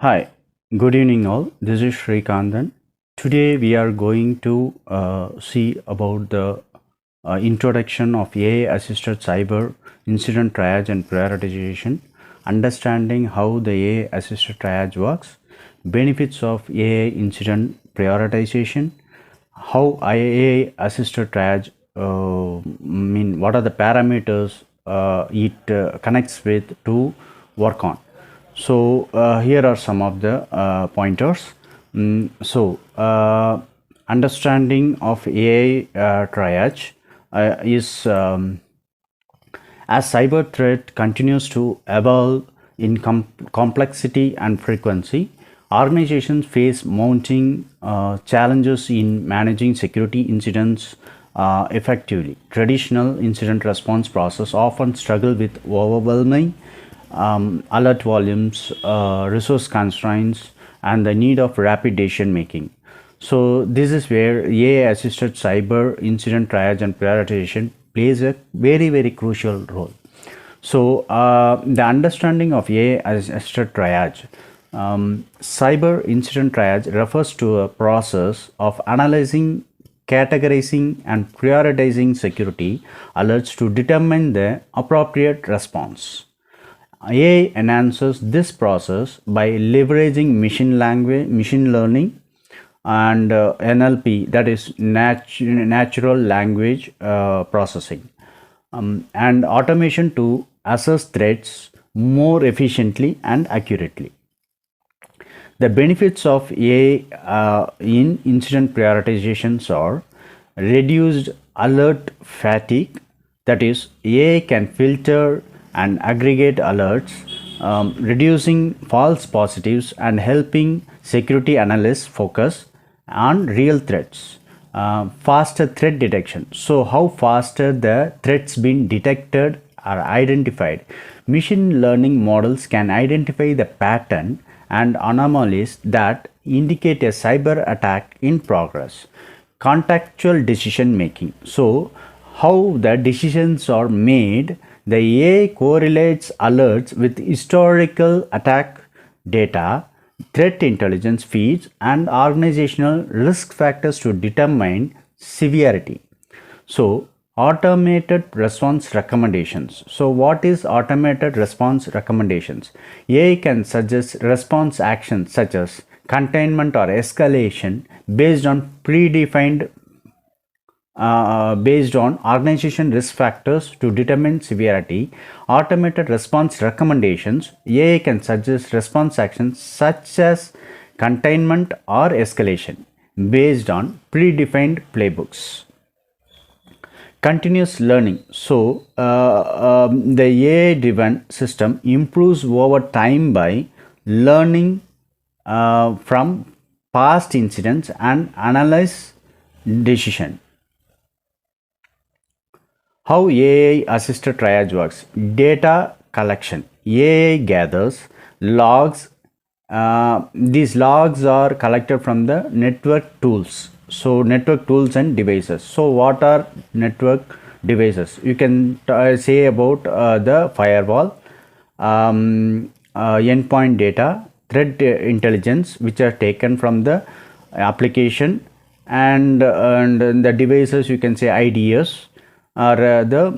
Hi, good evening all. This is Srikandan. Today we are going to see about the introduction of AI-assisted cyber incident triage and prioritization, understanding how the AI-assisted triage works, benefits of AI incident prioritization, how AI-assisted triage what are the parameters it connects with to work on. So here are some of the pointers. Understanding of AI triage is as cyber threat continues to evolve in complexity and frequency, organizations face mounting challenges in managing security incidents effectively. Traditional incident response process often struggle with overwhelming alert volumes, resource constraints, and the need of rapid decision making. So this is where AI-assisted cyber incident triage and prioritization plays a very crucial role. So the understanding of AI-assisted triage. Cyber incident triage refers to a process of analyzing, categorizing, and prioritizing security alerts to determine the appropriate response. AI enhances this process by leveraging machine learning, and NLP, that is natural language processing, and automation to assess threats more efficiently and accurately. The benefits of AI in incident prioritizations are reduced alert fatigue, that is, AI can filter and aggregate alerts, reducing false positives and helping security analysts focus on real threats. Faster threat detection. So, how faster the threats being detected are identified. Machine learning models can identify the pattern and anomalies that indicate a cyber attack in progress. Contextual decision making. So, how the decisions are made, the AI correlates alerts with historical attack data, threat intelligence feeds, and organizational risk factors to determine severity. So, automated response recommendations. So, what is automated response recommendations? AI can suggest response actions such as containment or escalation based on predefined based on organization risk factors to determine severity. Automated response recommendations. AI can suggest response actions such as containment or escalation based on predefined playbooks. Continuous learning. So, the AI driven system improves over time by learning from past incidents and analyze decision. How AI assisted triage works. Data collection. AI gathers logs. These logs are collected from the network tools. So, network tools and devices. So, what are network devices? You can say about the firewall, endpoint data, threat intelligence, which are taken from the application, and the devices, you can say IDS, or the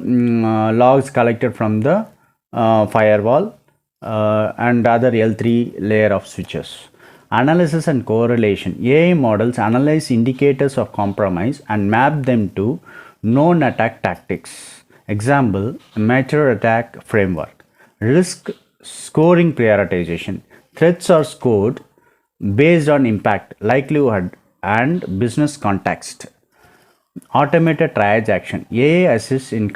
logs collected from the firewall and other L3 layer of switches. Analysis and correlation. AI models analyze indicators of compromise and map them to known attack tactics. Example, mature attack framework. Risk scoring prioritization. Threats are scored based on impact, likelihood, and business context. Automated triage action. AI assists in